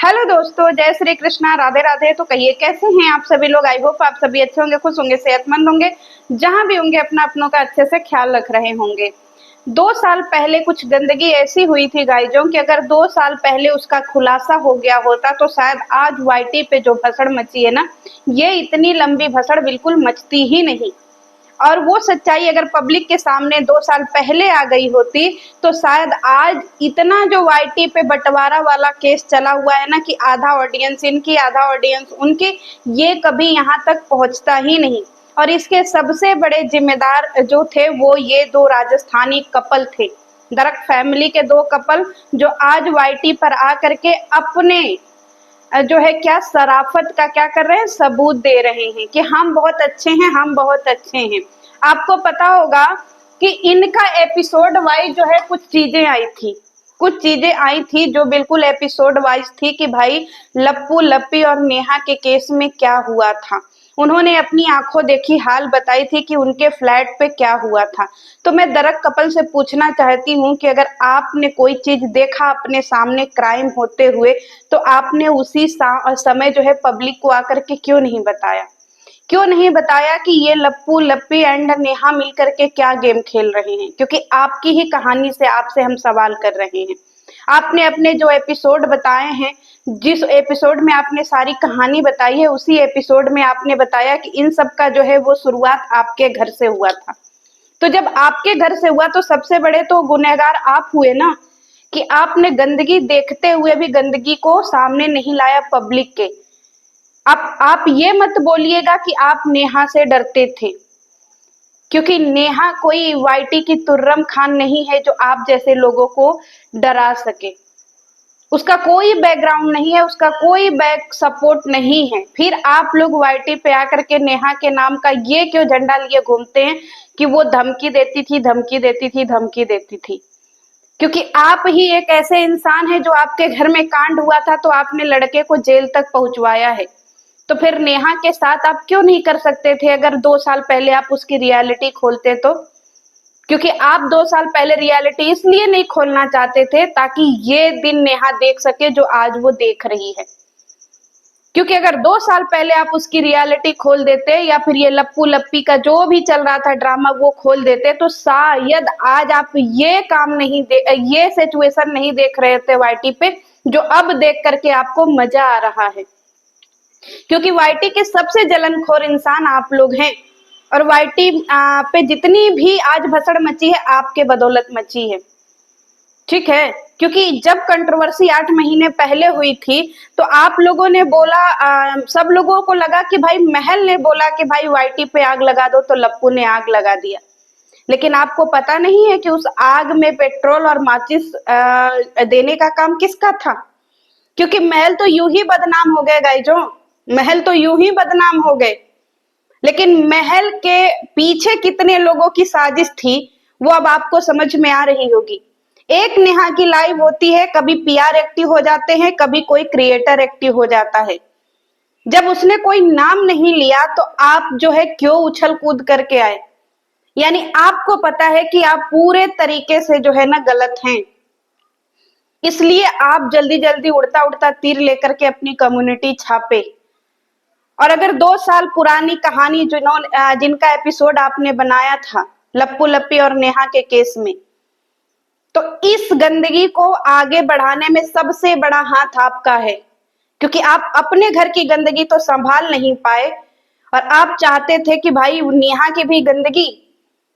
Hello दोस्तों, जय श्री कृष्णा, राधे राधे। तो कहिए कैसे हैं आप सभी लोग। आई होप आप सभी अच्छे होंगे, खुश होंगे, सेहतमंद होंगे, जहां भी होंगे अपना अपनों का अच्छे से ख्याल रख रहे होंगे। 2 साल पहले कुछ गंदगी ऐसी हुई थी गाइजों कि अगर 2 साल पहले उसका खुलासा हो गया होता तो शायद आज वाईटी पे जो भसड़ मची है ना, ये इतनी लंबी भसड़ बिल्कुल मचती ही नहीं। और वो सच्चाई अगर पब्लिक के सामने 2 साल पहले आ गई होती तो शायद आज इतना जो वाईटी पे बंटवारा वाला केस चला हुआ है ना कि आधा ऑडियंस इनकी आधा ऑडियंस उनकी, ये कभी यहाँ तक पहुंचता ही नहीं। और इसके सबसे बड़े जिम्मेदार जो थे वो ये दो राजस्थानी कपल थे, दरक फैमिली के दो कपल, जो आज वाईटी पर आकर के अपने जो है क्या शराफत का क्या कर रहे हैं, सबूत दे रहे हैं कि हम बहुत अच्छे हैं, हम बहुत अच्छे हैं। आपको पता होगा कि इनका एपिसोड वाइज जो है कुछ चीजें आई थी जो बिल्कुल एपिसोड वाइज थी कि भाई लप्पू लप्पी और नेहा के केस में क्या हुआ था। उन्होंने अपनी आंखों देखी हाल बताई थी कि उनके फ्लैट पे क्या हुआ था। तो मैं दरक कपल से पूछना चाहती हूँ कि अगर आपने कोई चीज देखा अपने सामने क्राइम होते हुए तो आपने उसी समय जो है पब्लिक को आकर के क्यों नहीं बताया, क्यों नहीं बताया कि ये लप्पू लप्पी एंड नेहा मिलकर के क्या गेम खेल रहे हैं। क्योंकि आपकी ही कहानी से आपसे हम सवाल कर रहे हैं। आपने अपने जो एपिसोड बताए हैं, जिस एपिसोड में आपने सारी कहानी बताई है, उसी एपिसोड में आपने बताया कि इन सब का जो है वो शुरुआत आपके घर से हुआ था। तो जब आपके घर से हुआ तो सबसे बड़े तो गुनहगार आप हुए ना, कि आपने गंदगी देखते हुए भी गंदगी को सामने नहीं लाया पब्लिक के। आप ये मत बोलिएगा कि आप नेहा से डरते थे, क्योंकि नेहा कोई वाईटी की तुर्रम खान नहीं है जो आप जैसे लोगों को डरा सके। उसका कोई बैकग्राउंड नहीं है, उसका कोई बैक सपोर्ट नहीं है। फिर आप लोग वाईटी पे आकर के नेहा के नाम का ये क्यों झंडा लिए घूमते हैं कि वो धमकी देती थी, धमकी देती थी, धमकी देती थी। क्योंकि आप ही एक ऐसे इंसान है जो आपके घर में कांड हुआ था तो आपने लड़के को जेल तक पहुंचवाया है। तो फिर नेहा के साथ आप क्यों नहीं कर सकते थे अगर 2 साल पहले आप उसकी रियलिटी खोलते तो। क्योंकि आप 2 साल पहले रियलिटी इसलिए नहीं खोलना चाहते थे ताकि ये दिन नेहा देख सके जो आज वो देख रही है। क्योंकि अगर 2 साल पहले आप उसकी रियलिटी खोल देते या फिर ये लप्पू लप्पी का जो भी चल रहा था ड्रामा वो खोल देते तो शायद आज आप ये काम नहीं ये सिचुएशन नहीं देख रहे थे वाईटी पे, जो अब देख करके आपको मजा आ रहा है। क्योंकि वाईटी के सबसे जलनखोर इंसान आप लोग हैं। और वाईटी पे जितनी भी आज भसड़ मची है आपके बदौलत मची है, ठीक है। क्योंकि जब कंट्रोवर्सी 8 महीने पहले हुई थी तो आप लोगों ने बोला, सब लोगों को लगा कि भाई महल ने बोला कि भाई वाईटी पे आग लगा दो, तो लप्पू ने आग लगा दिया। लेकिन आपको पता नहीं है कि उस आग में पेट्रोल और माचिस देने का काम किसका था। क्योंकि महल तो यूं ही बदनाम हो गए गाइजों, महल तो यूं ही बदनाम हो गए। लेकिन महल के पीछे कितने लोगों की साजिश थी वो अब आपको समझ में आ रही होगी। एक नेहा की लाइव होती है, कभी पीआर एक्टिव हो जाते हैं, कभी कोई क्रिएटर एक्टिव हो जाता है। जब उसने कोई नाम नहीं लिया तो आप जो है क्यों उछल कूद करके आए। यानी आपको पता है कि आप पूरे तरीके से जो है ना गलत हैं, इसलिए आप जल्दी जल्दी उड़ता उड़ता तीर लेकर के अपनी कम्युनिटी छापे। और अगर 2 साल पुरानी कहानी जिनका एपिसोड आपने बनाया था लप्पू लप्पी और नेहा के केस में, तो इस गंदगी को आगे बढ़ाने में सबसे बड़ा हाथ आपका है। क्योंकि आप अपने घर की गंदगी तो संभाल नहीं पाए और आप चाहते थे कि भाई नेहा की भी गंदगी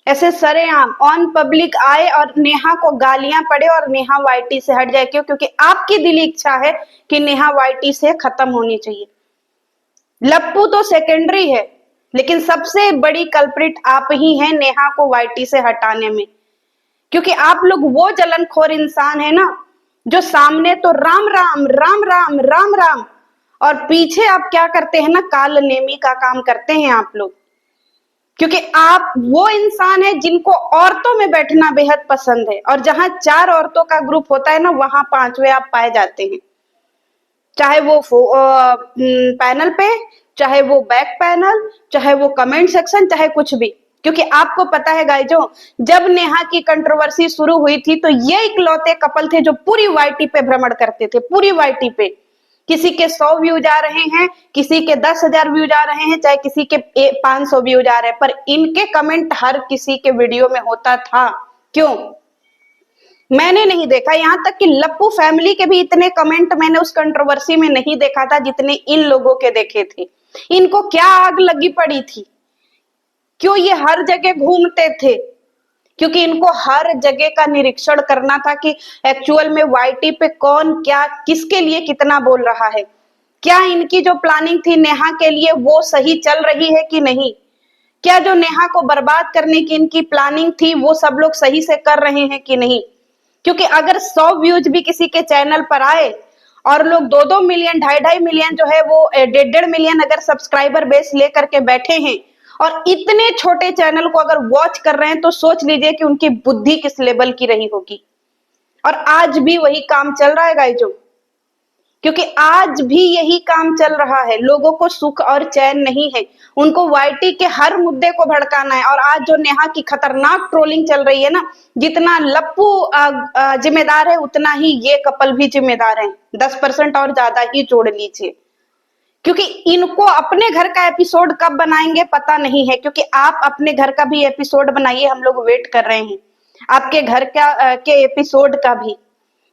ऐसे सरेआम ऑन पब्लिक आए और नेहा को गालियां पड़े और नेहा वाईटी से हट जाए। क्योंकि आपकी दिली इच्छा है कि नेहा वाईटी से खत्म होनी चाहिए। लप्पू तो सेकेंडरी है, लेकिन सबसे बड़ी कल्प्रिट आप ही हैं नेहा को वाईटी से हटाने में। क्योंकि आप लोग वो जलनखोर इंसान है ना, जो सामने तो राम राम राम राम राम राम और पीछे आप क्या करते हैं ना, काल नेमी का काम करते हैं आप लोग। क्योंकि आप वो इंसान है जिनको औरतों में बैठना बेहद पसंद है, और जहां 4 औरतों का ग्रुप होता है ना वहां 5वें आप पाए जाते हैं। चाहे वो पैनल पे, चाहे वो बैक पैनल, चाहे वो कमेंट सेक्शन, चाहे कुछ भी। क्योंकि आपको पता है गाइजों, जब नेहा की कंट्रोवर्सी शुरू हुई थी तो ये इकलौते कपल थे जो पूरी वाईटी पे भ्रमण करते थे, पूरी वाईटी पे। किसी के 100 व्यूज आ रहे हैं, किसी के 10,000 व्यूज आ रहे हैं, चाहे किसी के 500 व्यूज आ रहे हैं, पर इनके कमेंट हर किसी के वीडियो में होता था। क्यों? मैंने नहीं देखा, यहां तक कि लप्पू फैमिली के भी इतने कमेंट मैंने उस कंट्रोवर्सी में नहीं देखा था जितने इन लोगों के देखे थे। इनको क्या आग लगी पड़ी थी? क्यों ये हर जगह घूमते थे? क्योंकि इनको हर जगह का निरीक्षण करना था कि एक्चुअल में वाईटी पे कौन क्या किसके लिए कितना बोल रहा है, क्या इनकी जो प्लानिंग थी नेहा के लिए वो सही चल रही है कि नहीं, क्या जो नेहा को बर्बाद करने की इनकी प्लानिंग थी वो सब लोग सही से कर रहे हैं कि नहीं। क्योंकि अगर 100 व्यूज भी किसी के चैनल पर आए और लोग 2-2 मिलियन 2.5 मिलियन जो है वो 1.5 मिलियन अगर सब्सक्राइबर बेस लेकर के बैठे हैं और इतने छोटे चैनल को अगर वॉच कर रहे हैं, तो सोच लीजिए कि उनकी बुद्धि किस लेवल की रही होगी। और आज भी वही काम चल रहा है गाइजो, क्योंकि आज भी यही काम चल रहा है। लोगों को सुख और चैन नहीं है, उनको वाईटी के हर मुद्दे को भड़काना है। और आज जो नेहा की खतरनाक ट्रोलिंग चल रही है ना, जितना लप्पू जिम्मेदार है उतना ही ये कपल भी जिम्मेदार है, 10% और ज्यादा ही जोड़ लीजिए। क्योंकि इनको अपने घर का एपिसोड कब बनाएंगे पता नहीं है, क्योंकि आप अपने घर का भी एपिसोड बनाइए, हम लोग वेट कर रहे हैं आपके घर के एपिसोड का भी।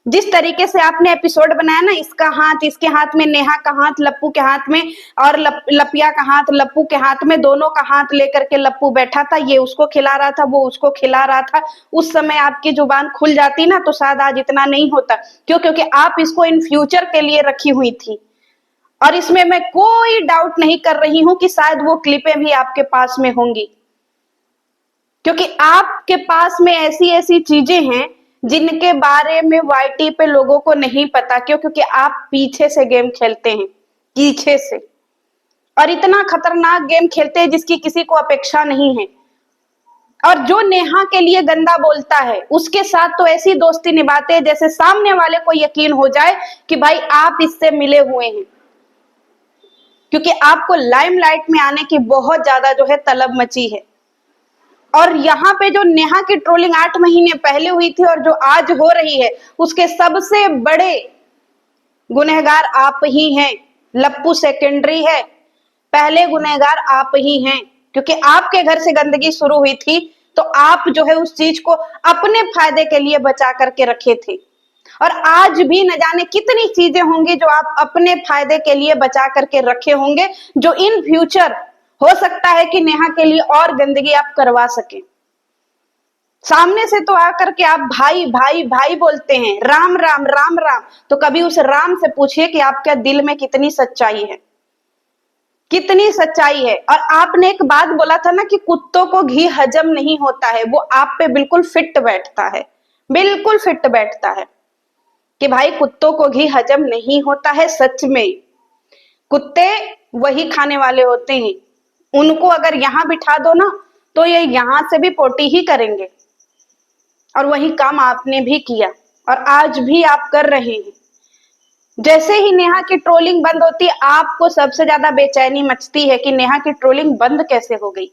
जिस तरीके से आपने एपिसोड बनाया ना, इसका हाथ इसके हाथ में, नेहा का हाथ लप्पू के हाथ में, और लपिया का हाथ लप्पू के हाथ में, दोनों का हाथ लेकर के लप्पू बैठा था, ये उसको खिला रहा था, वो उसको खिला रहा था। उस समय आपकी जुबान खुल जाती ना तो शायद आज इतना नहीं होता। क्यों? क्योंकि आप इसको इन फ्यूचर के लिए रखी हुई थी। और इसमें मैं कोई डाउट नहीं कर रही हूं कि शायद वो क्लिपें भी आपके पास में होंगी, क्योंकि आपके पास में ऐसी ऐसी चीजें हैं जिनके बारे में वाईटी पे लोगों को नहीं पता। क्यों? क्योंकि आप पीछे से गेम खेलते हैं, पीछे से, और इतना खतरनाक गेम खेलते हैं जिसकी किसी को अपेक्षा नहीं है। और जो नेहा के लिए गंदा बोलता है उसके साथ तो ऐसी दोस्ती निभाते हैं जैसे सामने वाले को यकीन हो जाए कि भाई आप इससे मिले हुए हैं, क्योंकि आपको लाइमलाइट में आने की बहुत ज्यादा जो है तलब मची है। और यहाँ पे जो नेहा की ट्रोलिंग 8 महीने पहले हुई थी और जो आज हो रही है, उसके सबसे बड़े गुनहगार आप ही हैं। लप्पू सेकेंडरी है, पहले गुनहगार आप ही हैं, क्योंकि आपके घर से गंदगी शुरू हुई थी तो आप जो है उस चीज को अपने फायदे के लिए बचा करके रखे थे। और आज भी न जाने कितनी चीजें होंगी जो आप अपने फायदे के लिए बचा करके रखे होंगे, जो इन फ्यूचर हो सकता है कि नेहा के लिए और गंदगी आप करवा सके। सामने से तो आकर के आप भाई भाई भाई बोलते हैं, राम राम राम राम, तो कभी उस राम से पूछिए कि आपके दिल में कितनी सच्चाई है, कितनी सच्चाई है। और आपने एक बात बोला था ना कि कुत्तों को घी हजम नहीं होता है, वो आप पे बिल्कुल फिट बैठता है, बिल्कुल फिट बैठता है कि भाई कुत्तों को घी हजम नहीं होता है। सच में कुत्ते वही खाने वाले होते हैं, उनको अगर यहाँ बिठा दो ना तो ये यहां से भी पोटी ही करेंगे। और वही काम आपने भी किया और आज भी आप कर रहे हैं। जैसे ही नेहा की ट्रोलिंग बंद होती है, आपको सबसे ज्यादा बेचैनी मचती है कि नेहा की ट्रोलिंग बंद कैसे हो गई,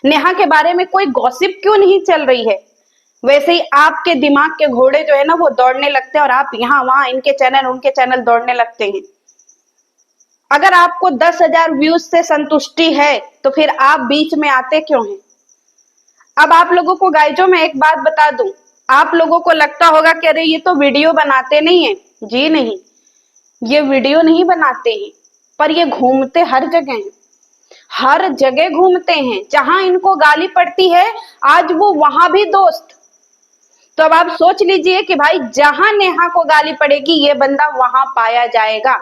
नेहा के बारे में कोई गॉसिप क्यों नहीं चल रही है। वैसे ही आपके दिमाग के घोड़े जो है ना वो दौड़ने लगते हैं और आप यहाँ वहां इनके चैनल उनके चैनल दौड़ने लगते हैं। अगर आपको 10,000 व्यूज से संतुष्टि है तो फिर आप बीच में आते क्यों हैं? अब आप लोगों को गाइजो मैं एक बात बता दूं, आप लोगों को लगता होगा कि अरे ये तो वीडियो बनाते नहीं है। जी नहीं, ये वीडियो नहीं बनाते हैं, पर ये घूमते हर जगह हैं, हर जगह घूमते हैं। जहां इनको गाली पड़ती है आज वो वहां भी दोस्त। तो अब आप सोच लीजिए कि भाई जहां नेहा को गाली पड़ेगी ये बंदा वहां पाया जाएगा,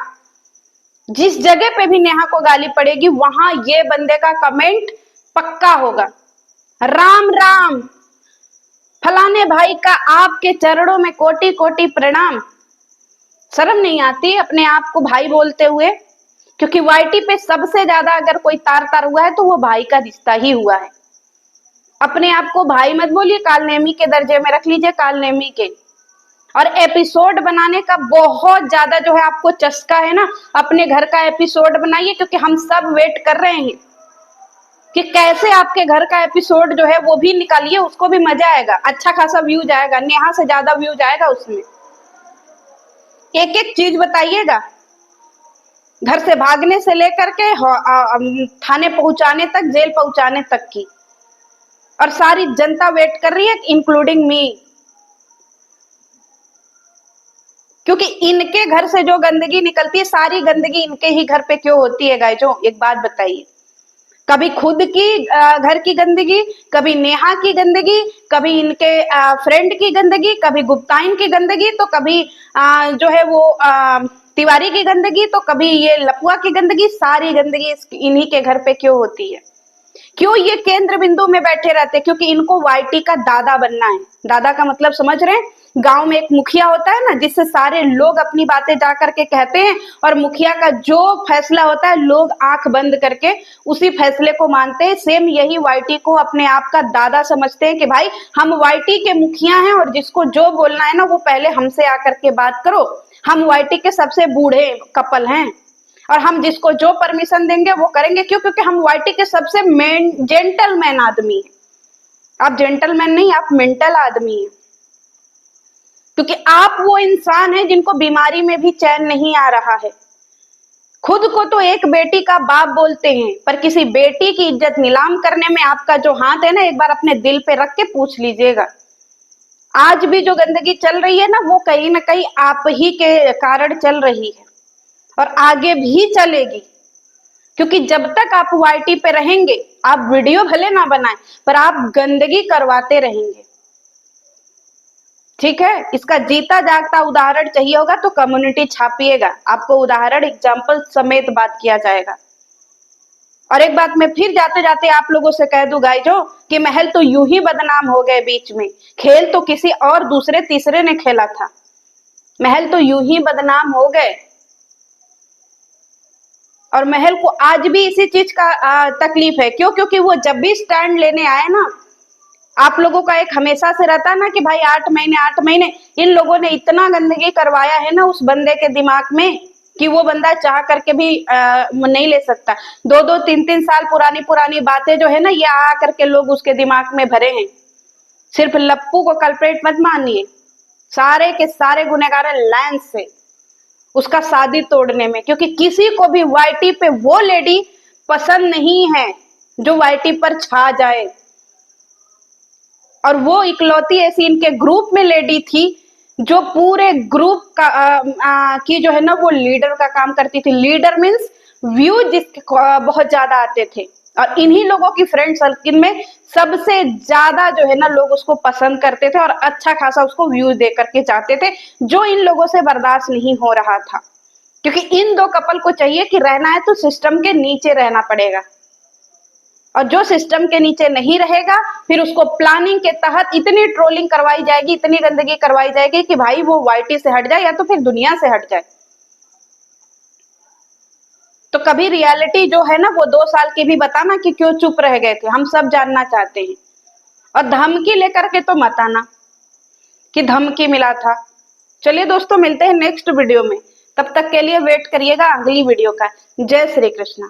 जिस जगह पे भी नेहा को गाली पड़ेगी वहां ये बंदे का कमेंट पक्का होगा, राम राम, फलाने भाई का आपके चरणों में कोटि कोटि प्रणाम। शर्म नहीं आती अपने आप को भाई बोलते हुए? क्योंकि वाईटी पे सबसे ज्यादा अगर कोई तार तार हुआ है तो वो भाई का रिश्ता ही हुआ है। अपने आप को भाई मत बोलिए, कालनेमी के दर्जे में रख लीजिए, कालनेमी के। और एपिसोड बनाने का बहुत ज्यादा जो है आपको चस्का है ना, अपने घर का एपिसोड बनाइए, क्योंकि हम सब वेट कर रहे हैं कि कैसे आपके घर का एपिसोड जो है वो भी निकालिए, उसको भी मजा आएगा, अच्छा खासा व्यूज आएगा, नेहा से ज्यादा व्यूज आएगा उसमें। एक एक चीज बताइएगा, घर से भागने से लेकर के थाने पहुंचाने तक, जेल पहुंचाने तक की। और सारी जनता वेट कर रही है, इंक्लूडिंग मी, क्योंकि इनके घर से जो गंदगी निकलती है, सारी गंदगी इनके ही घर पे क्यों होती है गाइजों? एक बात बताइए। कभी खुद की घर की गंदगी, कभी नेहा की गंदगी, कभी इनके फ्रेंड की गंदगी, कभी गुप्ताइन की गंदगी, तो कभी जो है वो तिवारी की गंदगी, तो कभी ये लपुआ की गंदगी। सारी गंदगी इन्हीं के घर पे क्यों होती है? क्यों ये केंद्र बिंदु में बैठे रहते? क्योंकि इनको वाईटी का दादा बनना है। दादा का मतलब समझ रहे हैं? गांव में एक मुखिया होता है ना, जिससे सारे लोग अपनी बातें जा करके कहते हैं, और मुखिया का जो फैसला होता है लोग आंख बंद करके उसी फैसले को मानते हैं। सेम यही वाईटी को अपने आप का दादा समझते हैं कि भाई हम वाईटी के मुखिया हैं, और जिसको जो बोलना है ना वो पहले हमसे आकर के बात करो। हम वाईटी के सबसे बूढ़े कपल हैं, और हम जिसको जो परमिशन देंगे वो करेंगे। क्यों? क्योंकि हम वाईटी के सबसे जेंटलमैन आदमी हैं। आप जेंटलमैन नहीं, आप मेंटल आदमी हैं। क्योंकि आप वो इंसान हैं जिनको बीमारी में भी चैन नहीं आ रहा है। खुद को तो एक बेटी का बाप बोलते हैं, पर किसी बेटी की इज्जत नीलाम करने में आपका जो हाथ है ना, एक बार अपने दिल पे रख के पूछ लीजिएगा। आज भी जो गंदगी चल रही है ना, वो कहीं ना कहीं आप ही के कारण चल रही है, और आगे भी चलेगी। क्योंकि जब तक आप वाईटी पे रहेंगे, आप वीडियो भले ना बनाएं, पर आप गंदगी करवाते रहेंगे। ठीक है? इसका जीता जागता उदाहरण चाहिए होगा तो कम्युनिटी छापिएगा, आपको उदाहरण एग्जाम्पल समेत बात किया जाएगा। और एक बात मैं फिर जाते जाते आप लोगों से कह दूं गाइजो, कि महल तो यूं ही बदनाम हो गए बीच में। खेल तो किसी और दूसरे तीसरे ने खेला था, महल तो यूं ही बदनाम हो गए। और महल को आज भी इसी चीज का तकलीफ है। क्यों? क्योंकि वो जब भी स्टैंड लेने आए ना, आप लोगों का एक हमेशा से रहता ना कि भाई 8 महीने इन लोगों ने इतना गंदगी करवाया है ना उस बंदे के दिमाग में, कि वो बंदा चाह करके भी नहीं ले सकता। 2-2 3-3 साल पुरानी पुरानी बातें जो है ना, ये आ करके लोग उसके दिमाग में भरे हैं। सिर्फ लप्पू को कल्प्रेट मत मानिए, सारे के सारे गुनहगार हैं लाइन से उसका शादी तोड़ने में। क्योंकि किसी को भी वाईटी पे वो लेडी पसंद नहीं है जो वाईटी पर छा जाए। और वो इकलौती ऐसी इनके ग्रुप में लेडी थी जो पूरे ग्रुप का की जो है ना वो लीडर का काम करती थी। लीडर मीन्स व्यू जिसके बहुत ज्यादा आते थे, और इन्हीं लोगों की फ्रेंड सर्किल में सबसे ज्यादा जो है ना लोग उसको पसंद करते थे, और अच्छा खासा उसको व्यू दे करके चाहते थे, जो इन लोगों से बर्दाश्त नहीं हो रहा था। क्योंकि इन दो कपल को चाहिए कि रहना है तो सिस्टम के नीचे रहना पड़ेगा, और जो सिस्टम के नीचे नहीं रहेगा फिर उसको प्लानिंग के तहत इतनी ट्रोलिंग करवाई जाएगी, इतनी गंदगी करवाई जाएगी कि भाई वो वाईटी से हट जाए या तो फिर दुनिया से हट जाए। तो कभी रियलिटी जो है ना वो 2 साल की भी बताना कि क्यों चुप रह गए थे, हम सब जानना चाहते हैं। और धमकी लेकर के तो मत आना कि धमकी मिला था। चलिए दोस्तों, मिलते हैं नेक्स्ट वीडियो में, तब तक के लिए वेट करिएगा अगली वीडियो का। जय श्री कृष्णा।